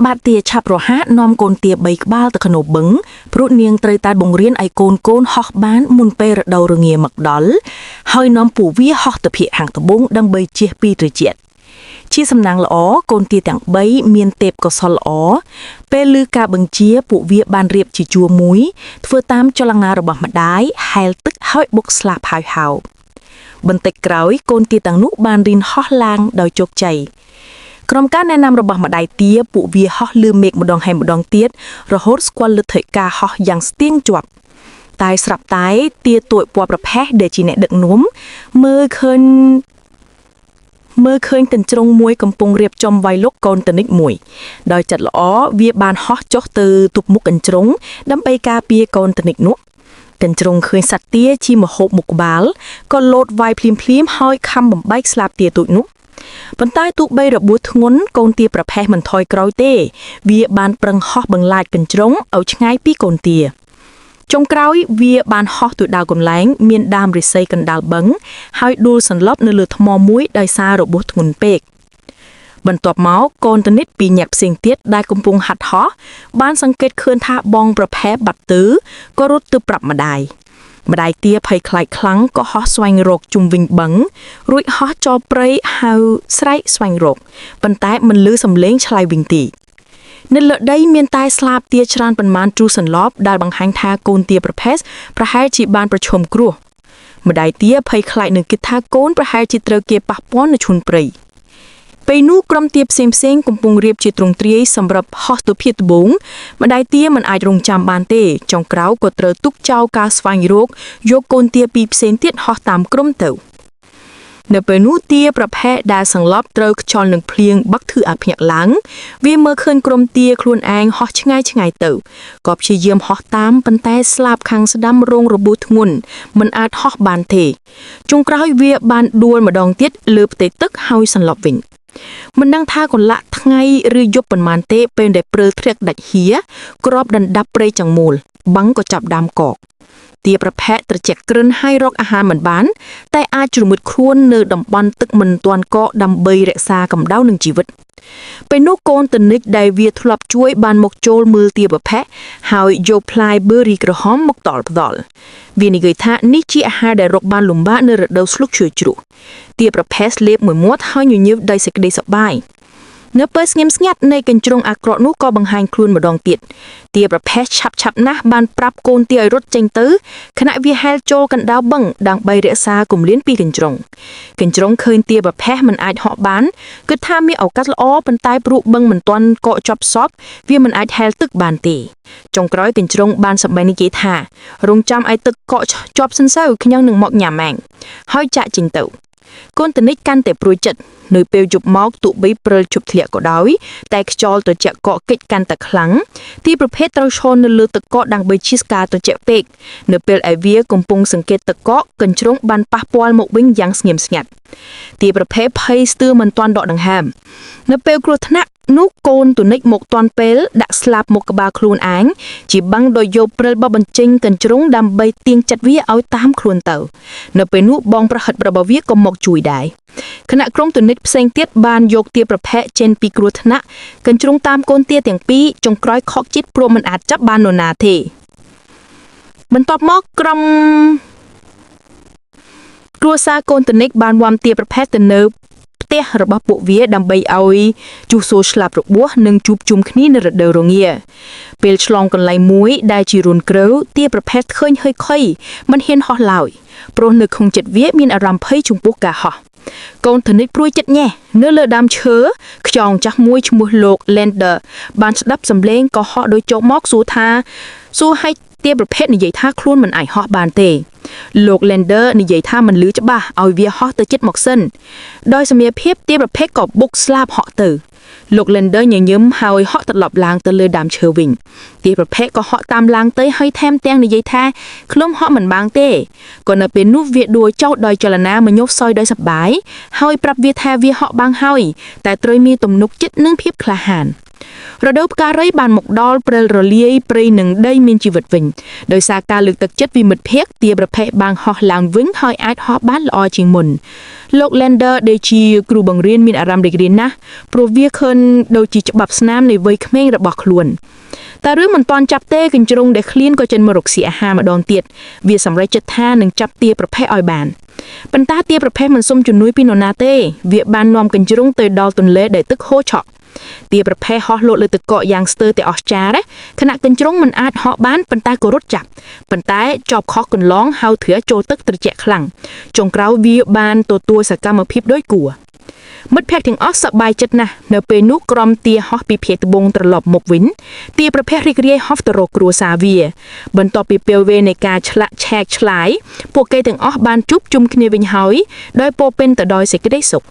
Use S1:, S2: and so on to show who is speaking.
S1: បាត់ទាឆាប់រហ័សនាំកូនទា3ក្បាលទៅក្នុងបឹងព្រោះនាងត្រូវតែបង្រៀនឲ្យកូនហោះបានមុនពេលរដូវរងាមកដល់ហើយនាំពួកវាហោះទៅភាគខាងត្បូងដើម្បីជៀសពីត្រជាក់ជាសំណាងល្អកូនទាទាំង3មានទេពកោសល្យល្អពេលឮការបញ្ជាពួកវាបានរៀបជាជួរមួយធ្វើតាមចលនារបស់ម្ដាយហែលទឹកហើយបុកស្លាបហៅបន្តិចក្រោយកូនទាទាំងនោះបានរៀនហោះឡើងដោយជោគជ័យក្រុមការណែនាំរបស់ម្ដាយទាពួកវាហោះលើមេឃម្ដងហើយម្ដងទៀតរហូតស្គាល់លទ្ធិការហោះយ៉ាងស្ទៀងជាប់តែស្រាប់តែទាទួយពណ៌ប្រផេះដែលជាអ្នកដឹកនាំមើលឃើញទន្ទ្រង់មួយកំពុងរៀបចំវាយលុកកូនតនិចមួយដោយចិត្តល្អវាបានហោះចុះទៅទប់មុខកញ្ជ្រង់ដើម្បីការពារកូនតនិចនោះកញ្ជ្រង់ឃើញសត្វទាជាមហូបមុខក្បាលក៏លោតវាយភ្លាមហើយខំបំបែកស្លាបទាទូចនោះប៉ុន្តែទោះបីរបួសធ្ងន់កូនទាប្រផេះមិនថយក្រោយទេវាបានប្រឹងហោះបង្លាចកញ្ជ្រង់ឲ្យឆ្ងាយពីកូនទាចុងក្រោយវាបានហោះទៅដល់កន្លែងមានដើមឫស្សីកណ្ដាលបឹងហើយដួលសន្លប់នៅលើថ្មមួយដោយសាររបួសធ្ងន់ពេកបន្ទាប់មកកូនតនិចពីរញាក់ផ្សេងទៀតដែលកំពុងហាត់ហោះបានសង្កេតឃើញថាបងប្រផេះបាត់ទៅក៏រត់ទៅប្រាប់ម្ដាយទាភ័យខ្លាចខ្លាំងក៏ហោះស្វែងរកជុំវិញបឹងរួចហោះចូលព្រៃហៅស្រែកស្វែងរកប៉ុន្តែមិនឮសំឡេងឆ្លើយវិញទេនៅលើដីមានតែស្លាបទាច្រើនប៉ុន្មានទ្រូសន្លប់ដែលបង្ហាញថាកូនទាប្រផេះប្រហែលជាបានប្រឈមគ្រោះម្ដាយទាភ័យខ្លាចនឹងគិតថាកូនប្រហែលជាត្រូវគេប៉ះពាល់នៅឈុនព្រៃពេលនោះក្រុមទាផ្សេងកំពុងរៀបជាទ្រង់ទ្រាយសម្រាប់ហោះទៅភៀតត្បូងម្ដាយទាមិនអាចរងចាំបានទេចុងក្រោយក៏ត្រូវទុកចោលការស្វែងរកយកកូនទាពីរផ្សេងទៀតហោះតាមក្រុមទៅនៅពេលនោះទាប្រផេះដែលសង្លប់ត្រូវខ្យល់នឹងភ្លៀងបាក់ធឺអាភ្ញាក់ឡើងវាមើលឃើញក្រុមទាខ្លួនឯងហោះឆ្ងាយទៅក៏ព្យាយាមហោះតាមប៉ុន្តែស្លាបខាងស្ដាំរងរបួសធ្ងន់មិនអាចហោះបានទេចុងក្រោយវាបានដួលម្ដងទៀតលើផ្ទៃទឹកហើយសន្លប់វិញមិនដឹងថាកន្លះថ្ងៃឬយប់ប៉ុន្មានទេពេលដែលព្រើលធ្រាក់ដាច់ហៀក្របដណ្ដាប់ព្រៃចង្មូលបាំងក៏ចាប់ដើមកកទាប្រផេះត្រជាក់ក្រឹនហើយរកអាហារមិនបានតែអាចជ្រមុជខ្លួននៅតំបន់ទឹកមិនទាន់កកដើម្បីរក្សាកម្ដៅនឹងជីវិតពេលនោះកូនតនិចដែលវាធ្លាប់ជួយបានមកចូលមើលទាប្រផេះហើយយកផ្លែបឺរីក្រហមមកតល់ផ្ដល់វានិយាយថានេះជាអាហារដែលរកបានលំបាកនៅរដូវស្លុកឈើជ្រុះទាប្រផេះស្លេបមួយមាត់ហើយញញើសដោយសេចក្តីសប្បាយនៅពេលស្ងៀមស្ងាត់នៃកញ្ជ្រង់អាក្រក់នោះក៏បង្ហាញខ្លួនម្ដងទៀតទាប្រផេះឆាប់ណាស់បានប្រាប់កូនទាឲ្យរត់ចេញទៅខណៈវាហែលចូលកណ្ដាលបឹងដើម្បីរក្សាគម្លានពីកញ្ជ្រង់ឃើញទាប្រផេះមិនអាចហោះបានគិតថាមានឱកាសល្អប៉ុន្តែព្រោះបឹងមិនទាន់កកជាប់សពវាមិនអាចហែលទឹកបានទេចុងក្រោយកញ្ជ្រង់បានសម្បែងនិយាយថារងចាំឲ្យទឹកកកជាប់សិនទៅខ្ញុំនឹងមកញ៉ាំម៉ាំងហើយចាក់ចេញទៅកូនតនិចកាន់តែព្រួយចិត្តនៅពេលយប់មកទោះបីព្រិលជប់ធ្លាក់ក៏ដោយតែខ្យល់ត្រជាក់កកកិច្ចកាន់តែខ្លាំងទីប្រភេទត្រូវឈរនៅលើទឹកកកដើម្បីជៀសការត្រជាក់ពេកនៅពេលឯវាកំពុងសង្កេតទឹកកកកញ្ជ្រង់បានប៉ះពាល់មកវិញយ៉ាងស្ងៀមស្ងាត់ទីប្រភេទភ័យស្ទើរមិនទាន់ដកដង្ហើមនៅពេលគ្រោះថ្នាក់នោះកូនតនិចមកទាន់ពេលដាក់ស្លាបមុខក្បាលខ្លួនឯងជាបាំងដោយយកព្រិលបបញ្ចេញកញ្ជ្រង់ដើម្បីទាញចិត្តវាឲ្យតាមខ្លួនទៅនៅពេលនោះបងប្រហិតរបស់វាក៏មកជួយដែរខណៈក្រុមតនិចផ្សេងទៀតបានយកទាប្រផេះចេញពីគ្រោះថ្នាក់កញ្ជ្រង់តាមកូនទាទាំងពីរចុងក្រោយខកចិត្តព្រោះមិនអាចចាប់បាននរណាទេបន្ទាប់មកក្រុមគ្រួសារកូនតនិចបានវាំទាប្រផេះទៅនៅផ្ទះរបស់ពួកវាដើម្បីឲ្យជូសូស្លាប់របួសនិងជួបជុំគ្នានៅរដូវរងាពេលឆ្លងកន្លែងមួយដែលជារូនក្រៅទាប្រផេះឃើញហុយខុយមិនហ៊ានហោះឡើយព្រោះនៅក្នុងចិត្តវាមានអារម្មណ៍ភ័យចំពោះការហោះកូនធនិចព្រួយចិត្តញ៉េះនៅលើដើមឈើខ្យងចាស់មួយឈ្មោះលោក Lander បានស្ដាប់សំឡេងក៏ហោះដោយចុះមកសួរឲ្យទាប្រភេទនិយាយថាខ្លួនមិនអាចហោះបានទេលោក Lander និយាយថាមិនលឺច្បាស់ឲ្យវាហោះទៅជិតមកសិនដោយសមៀភាពទាប្រភេទក៏បុកស្លាបហក់ទៅលោក Lander ញញឹមហើយហក់ត្រឡប់ឡើងទៅលើដើមឈើវិញទាប្រភេទក៏ហក់តាមឡើងទៅហើយថែមទាំងនិយាយថាខ្លួនហក់មិនបាងទេក៏នៅពេលនោះវាដួលចុះដោយចលនាមញោសសយដោយសប្បាយហើយប្រាប់វាថាវាហក់បាងហើយតែត្រូវមានទំនុកចិត្តនិងភាពក្លាហាន រដូវផ្ការីបានមកដល់ព្រិលរលាយព្រៃនឹងដីមានជីវិតវិញដោយសារការលើកទឹកចិត្តពីមិត្តភ័ក្តិទាប្រភេទបានហោះឡើងវិញហើយអាចហោះបានល្អជាងមុនលោក Lander ដែលជាគ្រូបង្រៀនមានអារម្មណ៍រីករាយណាស់ព្រោះវាឃើញដូចជាច្បាប់ស្នាមនៃវ័យក្មេងរបស់ខ្លួនតែរឿងមិនទាន់ចាប់ទេកញ្ជ្រោងដែលឃ្លានក៏ចិនមករកស៊ីអាហារម្ដងទៀតវាសម្រេចចិត្តថានឹងចាប់ទាប្រភេទឲ្យបានប៉ុន្តែទាប្រភេទមិនសុំជំនួយពីនរណាទេវាបាននាំកញ្ជ្រោងទៅដល់ទន្លេដែលទឹកហូរឆក់ទាប្រភេទហោះលោតលើទឹកកកយ៉ាងស្ទើរតែអស្ចារ្យខណៈកញ្ជ្រោងមិនអាចហោះបានប៉ុន្តែក៏រត់ចាប់ប៉ុន្តែជាប់ខុសកន្លងហៅធ្រាចូលទឹកត្រជាក់ខ្លាំងចុងក្រោយវាបានទទួលសកម្មភាពដោយគួរមិត្តភ័ក្តិទាំងអស់សប្បាយចិត្តណាស់នៅពេលនោះក្រុមទាហោះពីភៀកត្បូងត្រឡប់មកវិញទាប្រភេទរីករាយហោះទៅរកគ្រួសារវាបន្ទាប់ពីពេលវេនៃការឆ្លាក់ឆែកឆ្លាយពួកគេទាំងអស់បានជួបជុំគ្នាវិញហើយដោយពោពេញទៅដោយសេចក្តីសុខ